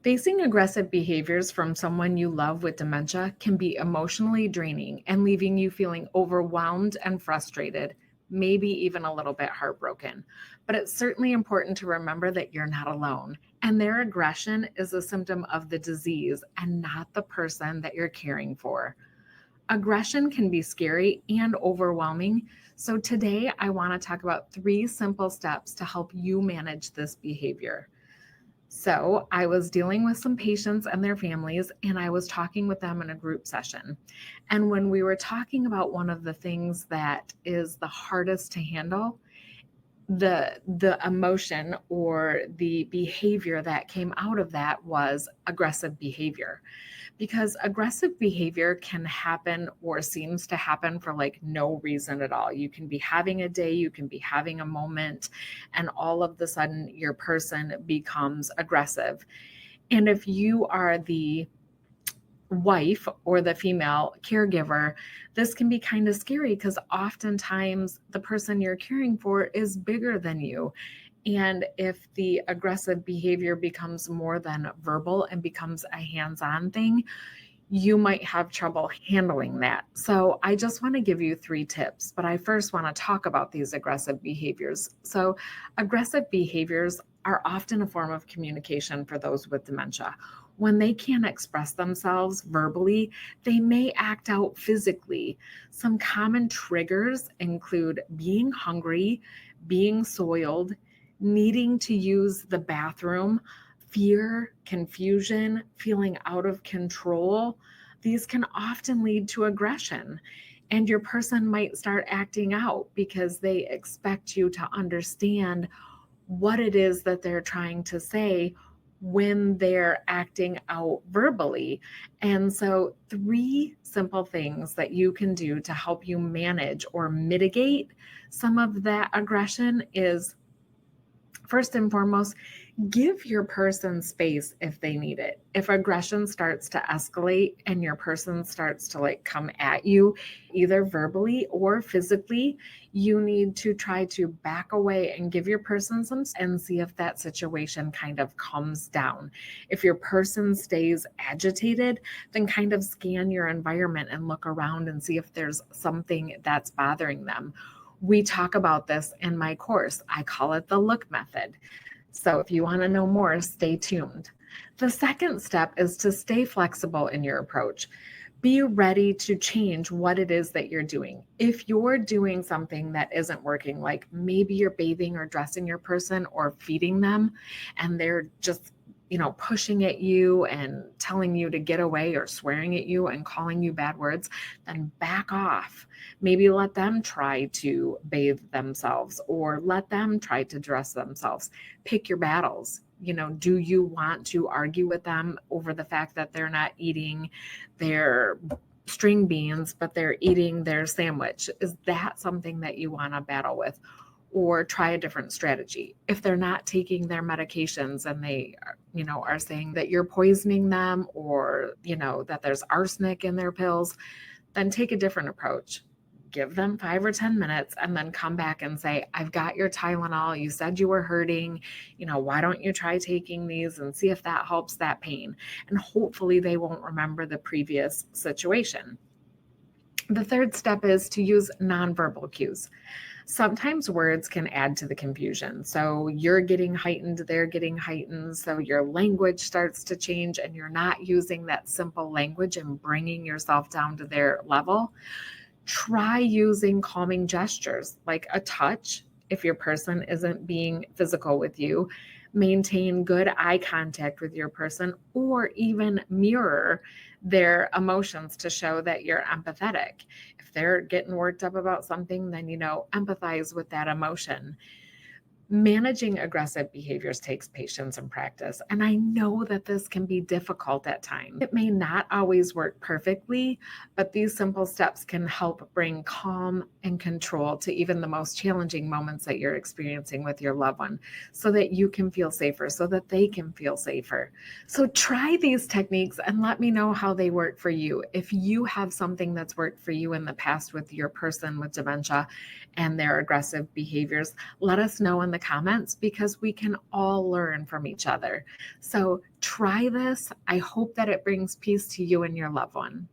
Facing aggressive behaviors from someone you love with dementia can be emotionally draining and leaving you feeling overwhelmed and frustrated, maybe even a little bit heartbroken. But it's certainly important to remember that you're not alone, and their aggression is a symptom of the disease and not the person that you're caring for. Aggression can be scary and overwhelming. So, today I want to talk about 3 simple steps to help you manage this behavior. So, I was dealing with some patients and their families, and I was talking with them in a group session. And when we were talking about one of the things that is the hardest to handle, the emotion or the behavior that came out of that was aggressive behavior, because aggressive behavior can happen or seems to happen for like no reason at all. You can be having a day, you can be having a moment, and all of the sudden your person becomes aggressive. And if you are the wife or the female caregiver, this can be kind of scary because oftentimes the person you're caring for is bigger than you. And if the aggressive behavior becomes more than verbal and becomes a hands on thing, you might have trouble handling that. So, I just want to give you 3 tips, but I first want to talk about these aggressive behaviors. So, aggressive behaviors are often a form of communication for those with dementia. When they can't express themselves verbally, they may act out physically. Some common triggers include being hungry, being soiled, needing to use the bathroom, fear, confusion, feeling out of control. These can often lead to aggression. And your person might start acting out because they expect you to understand what it is that they're trying to say when they're acting out verbally. And so, 3 simple things that you can do to help you manage or mitigate some of that aggression is, first and foremost, give your person space if they need it. If aggression starts to escalate and your person starts to like come at you, either verbally or physically, you need to try to back away and give your person some space and see if that situation kind of calms down. If your person stays agitated, then kind of scan your environment and look around and see if there's something that's bothering them. We talk about this in my course. I call it the look method. So if you want to know more, stay tuned. The second step is to stay flexible in your approach. Be ready to change what it is that you're doing. If you're doing something that isn't working, like maybe you're bathing or dressing your person or feeding them, and they're just pushing at you and telling you to get away or swearing at you and calling you bad words, then back off. Maybe let them try to bathe themselves or let them try to dress themselves. Pick your battles. Do you want to argue with them over the fact that they're not eating their string beans, but they're eating their sandwich? Is that something that you want to battle with? Or try a different strategy. If they're not taking their medications and they are saying that you're poisoning them, or that there's arsenic in their pills, then take a different approach. Give them 5 or 10 minutes and then come back and say, I've got your Tylenol. You said you were hurting. Why don't you try taking these and see if that helps that pain? And hopefully they won't remember the previous situation. The third step is to use nonverbal cues. Sometimes words can add to the confusion. So you're getting heightened, they're getting heightened. So your language starts to change and you're not using that simple language and bringing yourself down to their level. Try using calming gestures like a touch if your person isn't being physical with you. Maintain good eye contact with your person, or even mirror their emotions to show that you're empathetic. If they're getting worked up about something, then empathize with that emotion. Managing aggressive behaviors takes patience and practice, and I know that this can be difficult at times. It may not always work perfectly, but these simple steps can help bring calm and control to even the most challenging moments that you're experiencing with your loved one, so that you can feel safer, so that they can feel safer. So try these techniques and let me know how they work for you. If you have something that's worked for you in the past with your person with dementia and their aggressive behaviors, let us know in the the comments because we can all learn from each other. So try this. I hope that it brings peace to you and your loved one.